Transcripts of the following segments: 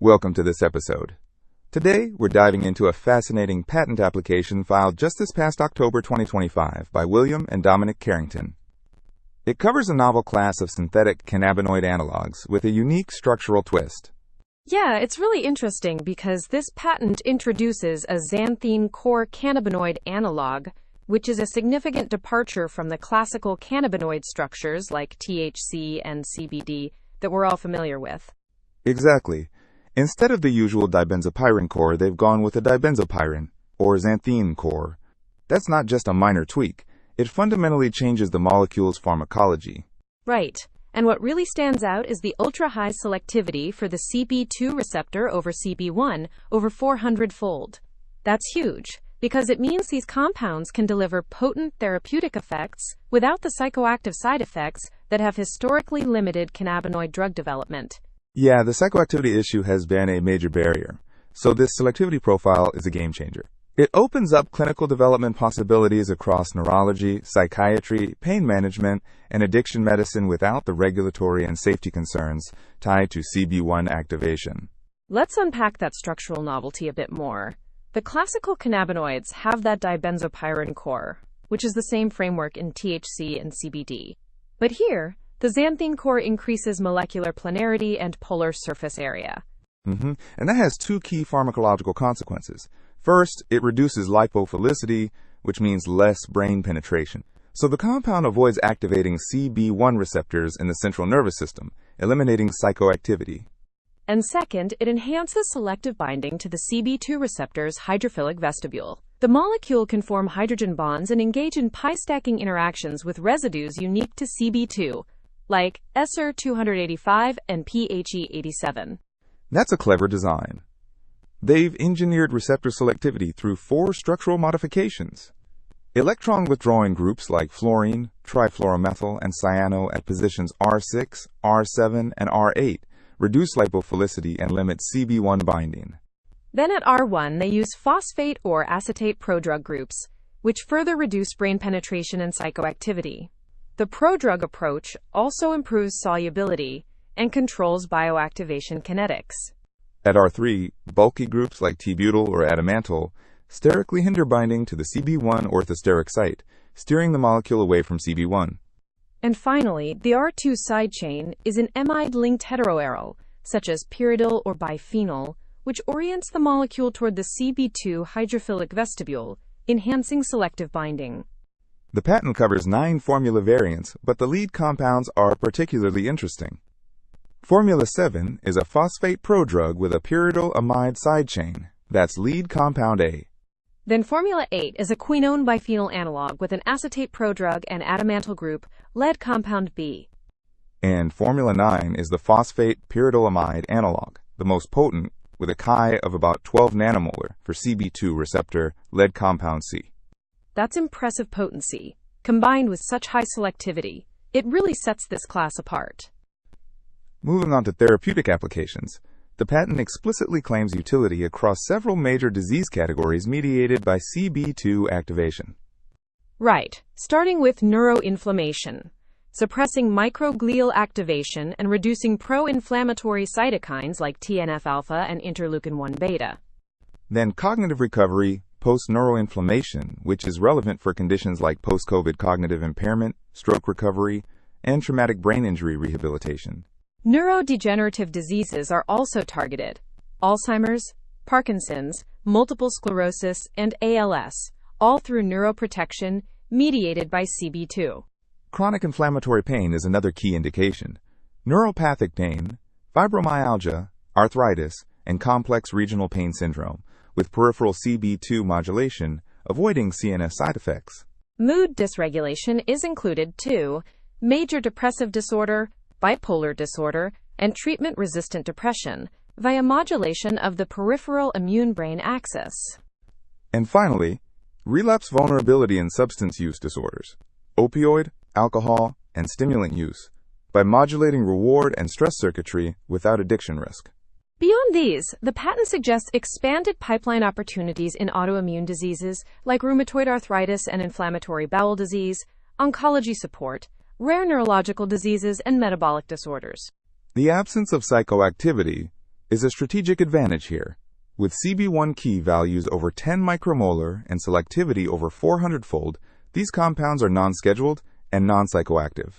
Welcome to this episode. Today, we're diving into a fascinating patent application filed just this past October 2025 by William and Dominic Carrington. It covers a novel class of synthetic cannabinoid analogs with a unique structural twist. Yeah, it's really interesting because this patent introduces a xanthine core cannabinoid analog, which is a significant departure from the classical cannabinoid structures like THC and CBD that we're all familiar with. Exactly. Instead of the usual dibenzopyrin core, they've gone with a dibenzopyrin, or xanthine core. That's not just a minor tweak. It fundamentally changes the molecule's pharmacology. Right. And what really stands out is the ultra-high selectivity for the CB2 receptor over CB1 over 400-fold. That's huge, because it means these compounds can deliver potent therapeutic effects without the psychoactive side effects that have historically limited cannabinoid drug development. Yeah, the psychoactivity issue has been a major barrier, so this selectivity profile is a game changer. It opens up clinical development possibilities across neurology, psychiatry, pain management, and addiction medicine without the regulatory and safety concerns tied to CB1 activation. Let's unpack that structural novelty a bit more. The classical cannabinoids have that dibenzopyrin core, which is the same framework in THC and CBD. But here, the xanthine core increases molecular planarity and polar surface area. And that has two key pharmacological consequences. First, it reduces lipophilicity, which means less brain penetration. So the compound avoids activating CB1 receptors in the central nervous system, eliminating psychoactivity. And second, it enhances selective binding to the CB2 receptor's hydrophilic vestibule. The molecule can form hydrogen bonds and engage in pi-stacking interactions with residues unique to CB2, like SR285 and PHE87. That's a clever design. They've engineered receptor selectivity through 4 structural modifications. Electron-withdrawing groups like fluorine, trifluoromethyl, and cyano at positions R6, R7, and R8 reduce lipophilicity and limit CB1 binding. Then at R1, they use phosphate or acetate prodrug groups, which further reduce brain penetration and psychoactivity. The prodrug approach also improves solubility and controls bioactivation kinetics. At R3, bulky groups like T-butyl or adamantyl sterically hinder binding to the CB1 orthosteric site, steering the molecule away from CB1. And finally, the R2 side chain is an amide-linked heteroaryl, such as pyridyl or biphenyl, which orients the molecule toward the CB2 hydrophilic vestibule, enhancing selective binding. The patent covers 9 formula variants, but the lead compounds are particularly interesting. Formula 7 is a phosphate prodrug with a pyridyl amide side chain. That's lead compound A. Then Formula 8 is a quinone biphenyl analog with an acetate prodrug and adamantyl group, lead compound B. And Formula 9 is the phosphate pyridyl amide analog, the most potent, with a chi of about 12 nanomolar for CB2 receptor, lead compound C. That's impressive potency. Combined with such high selectivity, it really sets this class apart. Moving on to therapeutic applications, the patent explicitly claims utility across several major disease categories mediated by CB2 activation. Right, starting with neuroinflammation, suppressing microglial activation and reducing pro-inflammatory cytokines like TNF-alpha and interleukin-1 beta. Then cognitive recovery, post-neuroinflammation, which is relevant for conditions like post-COVID cognitive impairment, stroke recovery, and traumatic brain injury rehabilitation. Neurodegenerative diseases are also targeted. Alzheimer's, Parkinson's, multiple sclerosis, and ALS, all through neuroprotection mediated by CB2. Chronic inflammatory pain is another key indication. Neuropathic pain, fibromyalgia, arthritis, and complex regional pain syndrome, with peripheral CB2 modulation, avoiding CNS side effects. Mood dysregulation is included too. Major depressive disorder, bipolar disorder, and treatment-resistant depression via modulation of the peripheral immune-brain axis. And finally, relapse vulnerability in substance use disorders, opioid, alcohol, and stimulant use, by modulating reward and stress circuitry without addiction risk. Beyond these, the patent suggests expanded pipeline opportunities in autoimmune diseases like rheumatoid arthritis and inflammatory bowel disease, oncology support, rare neurological diseases, and metabolic disorders. The absence of psychoactivity, is a strategic advantage here. With CB1 key values over 10 micromolar and selectivity over 400-fold, these compounds are non-scheduled and non-psychoactive.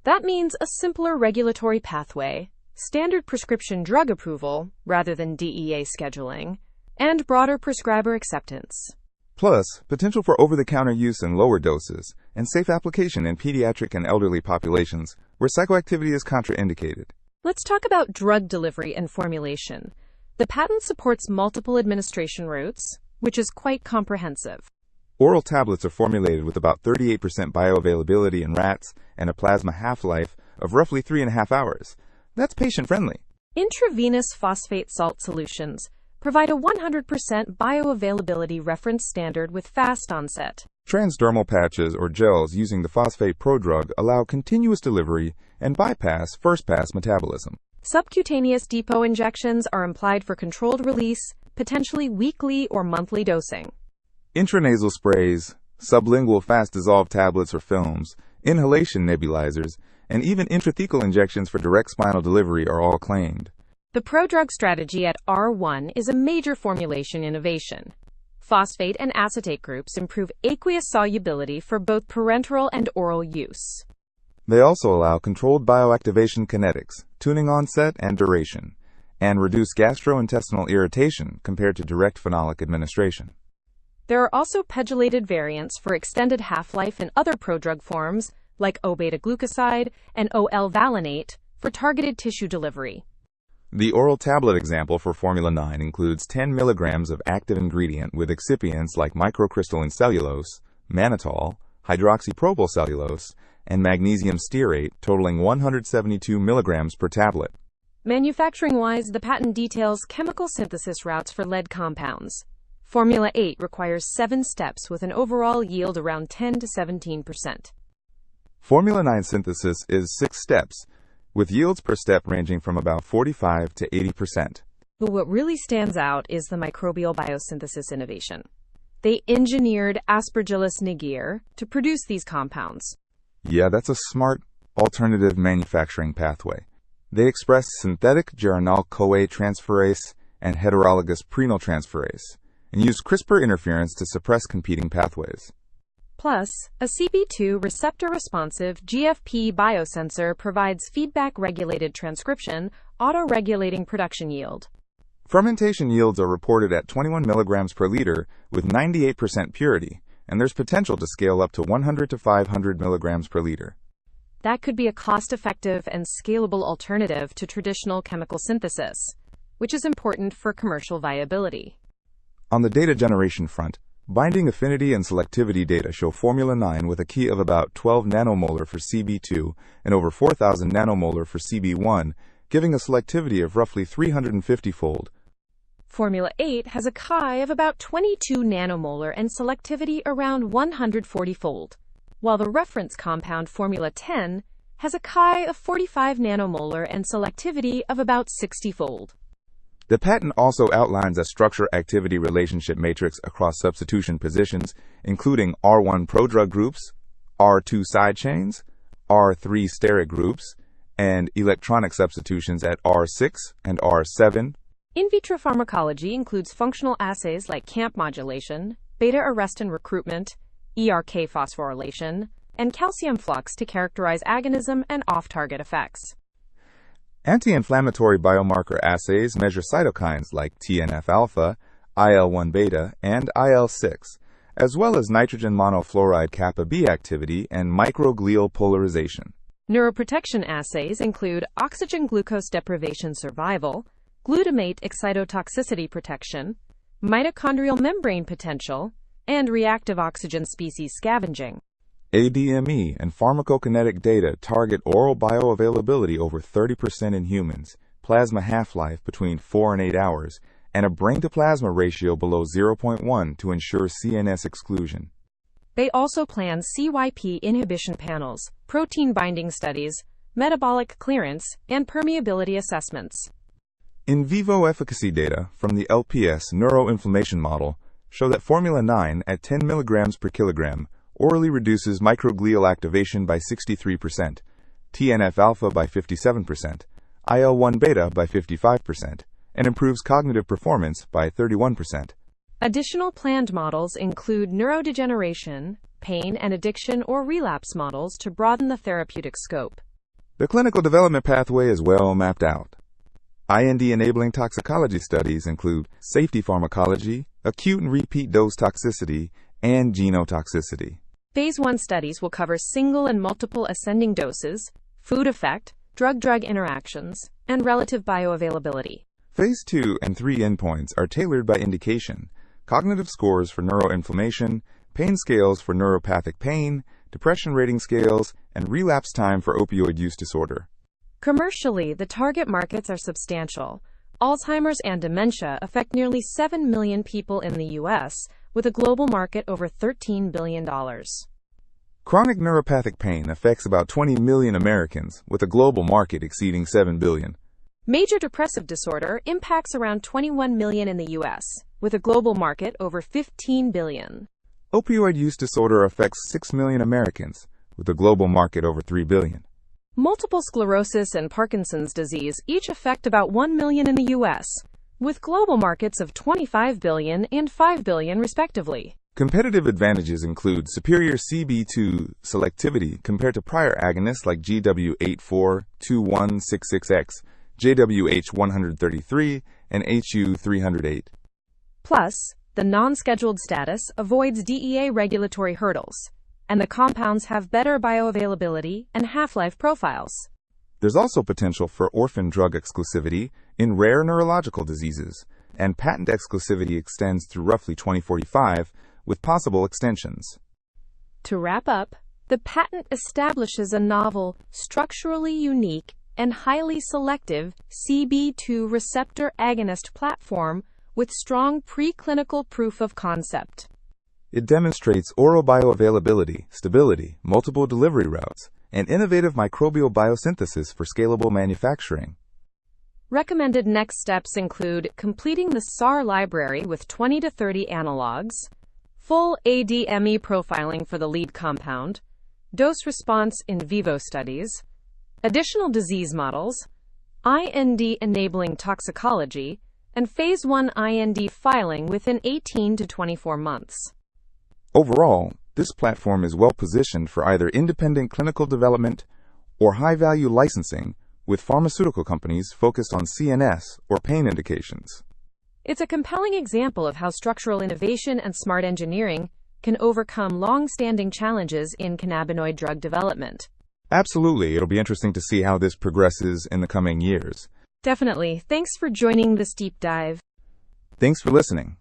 That means a simpler regulatory pathway, standard prescription drug approval rather than DEA scheduling, and broader prescriber acceptance. Plus, potential for over-the-counter use in lower doses, and safe application in pediatric and elderly populations where psychoactivity is contraindicated. Let's talk about drug delivery and formulation. The patent supports multiple administration routes, which is quite comprehensive. Oral tablets are formulated with about 38% bioavailability in rats and a plasma half-life of roughly 3.5 hours. That's patient-friendly. Intravenous phosphate salt solutions provide a 100% bioavailability reference standard with fast onset. Transdermal patches or gels using the phosphate prodrug allow continuous delivery and bypass first-pass metabolism. Subcutaneous depot injections are implied for controlled release, potentially weekly or monthly dosing. Intranasal sprays, sublingual fast-dissolved tablets or films, inhalation nebulizers, and even intrathecal injections for direct spinal delivery are all claimed. The prodrug strategy at R1 is a major formulation innovation. Phosphate and acetate groups improve aqueous solubility for both parenteral and oral use. They also allow controlled bioactivation kinetics, tuning onset and duration, and reduce gastrointestinal irritation compared to direct phenolic administration. There are also pegylated variants for extended half-life in other prodrug forms, like O-beta-glucoside and O-L-valinate, for targeted tissue delivery. The oral tablet example for Formula 9 includes 10 milligrams of active ingredient with excipients like microcrystalline cellulose, mannitol, hydroxypropyl cellulose, and magnesium stearate, totaling 172 milligrams per tablet. Manufacturing-wise, the patent details chemical synthesis routes for lead compounds. Formula 8 requires 7 steps with an overall yield around 10 to 17%. Formula 9 synthesis is 6 steps, with yields per step ranging from about 45 to 80%. But what really stands out is the microbial biosynthesis innovation. They engineered Aspergillus niger to produce these compounds. Yeah, that's a smart, alternative manufacturing pathway. They express synthetic geranyl-CoA transferase and heterologous prenyltransferase, and use CRISPR interference to suppress competing pathways. Plus, a CB2 receptor-responsive GFP biosensor provides feedback-regulated transcription, auto-regulating production yield. Fermentation yields are reported at 21 milligrams per liter with 98% purity, and there's potential to scale up to 100 to 500 milligrams per liter. That could be a cost-effective and scalable alternative to traditional chemical synthesis, which is important for commercial viability. On the data generation front, binding affinity and selectivity data show Formula 9 with a key of about 12 nanomolar for CB2 and over 4,000 nanomolar for CB1, giving a selectivity of roughly 350-fold. Formula 8 has a chi of about 22 nanomolar and selectivity around 140-fold, while the reference compound Formula 10 has a chi of 45 nanomolar and selectivity of about 60-fold. The patent also outlines a structure-activity relationship matrix across substitution positions, including R1 prodrug groups, R2 side chains, R3 steric groups, and electronic substitutions at R6 and R7. In vitro pharmacology includes functional assays like CAMP modulation, beta-arrestin recruitment, ERK phosphorylation, and calcium flux to characterize agonism and off-target effects. Anti-inflammatory biomarker assays measure cytokines like TNF-alpha, IL-1 beta, and IL-6, as well as nitrogen monofluoride kappa-B activity and microglial polarization. Neuroprotection assays include oxygen-glucose deprivation survival, glutamate excitotoxicity protection, mitochondrial membrane potential, and reactive oxygen species scavenging. ADME and pharmacokinetic data target oral bioavailability over 30% in humans, plasma half-life between 4 and 8 hours, and a brain-to-plasma ratio below 0.1 to ensure CNS exclusion. They also plan CYP inhibition panels, protein binding studies, metabolic clearance, and permeability assessments. In vivo efficacy data from the LPS neuroinflammation model show that Formula 9 at 10 milligrams per kilogram orally reduces microglial activation by 63%, TNF-alpha by 57%, IL-1 beta by 55%, and improves cognitive performance by 31%. Additional planned models include neurodegeneration, pain and addiction or relapse models to broaden the therapeutic scope. The clinical development pathway is well mapped out. IND-enabling toxicology studies include safety pharmacology, acute and repeat dose toxicity, and genotoxicity. Phase 1 studies will cover single and multiple ascending doses, food effect, drug-drug interactions, and relative bioavailability. Phase 2 and 3 endpoints are tailored by indication: cognitive scores for neuroinflammation, pain scales for neuropathic pain, depression rating scales, and relapse time for opioid use disorder. Commercially, the target markets are substantial. Alzheimer's and dementia affect nearly 7 million people in the U.S., with a global market over $13 billion. Chronic neuropathic pain affects about 20 million Americans, with a global market exceeding $7 billion. Major depressive disorder impacts around 21 million in the U.S., with a global market over $15 billion. Opioid use disorder affects 6 million Americans, with a global market over $3 billion. Multiple sclerosis and Parkinson's disease each affect about 1 million in the U.S., with global markets of $25 billion and $5 billion respectively. Competitive advantages include superior CB2 selectivity compared to prior agonists like GW842166X, JWH133, and HU308. Plus, the non-scheduled status avoids DEA regulatory hurdles, and the compounds have better bioavailability and half-life profiles. There's also potential for orphan drug exclusivity in rare neurological diseases, and patent exclusivity extends through roughly 2045, with possible extensions. To wrap up, the patent establishes a novel, structurally unique, and highly selective CB2 receptor agonist platform with strong preclinical proof of concept. It demonstrates oral bioavailability, stability, multiple delivery routes, and innovative microbial biosynthesis for scalable manufacturing. Recommended next steps include completing the SAR library with 20 to 30 analogs, full ADME profiling for the lead compound, dose response in vivo studies, additional disease models, IND-enabling toxicology, and Phase 1 IND filing within 18 to 24 months. Overall, this platform is well positioned for either independent clinical development or high-value licensing, with pharmaceutical companies focused on CNS or pain indications. It's a compelling example of how structural innovation and smart engineering can overcome long-standing challenges in cannabinoid drug development. Absolutely, it'll be interesting to see how this progresses in the coming years. Definitely. Thanks for joining this deep dive. Thanks for listening.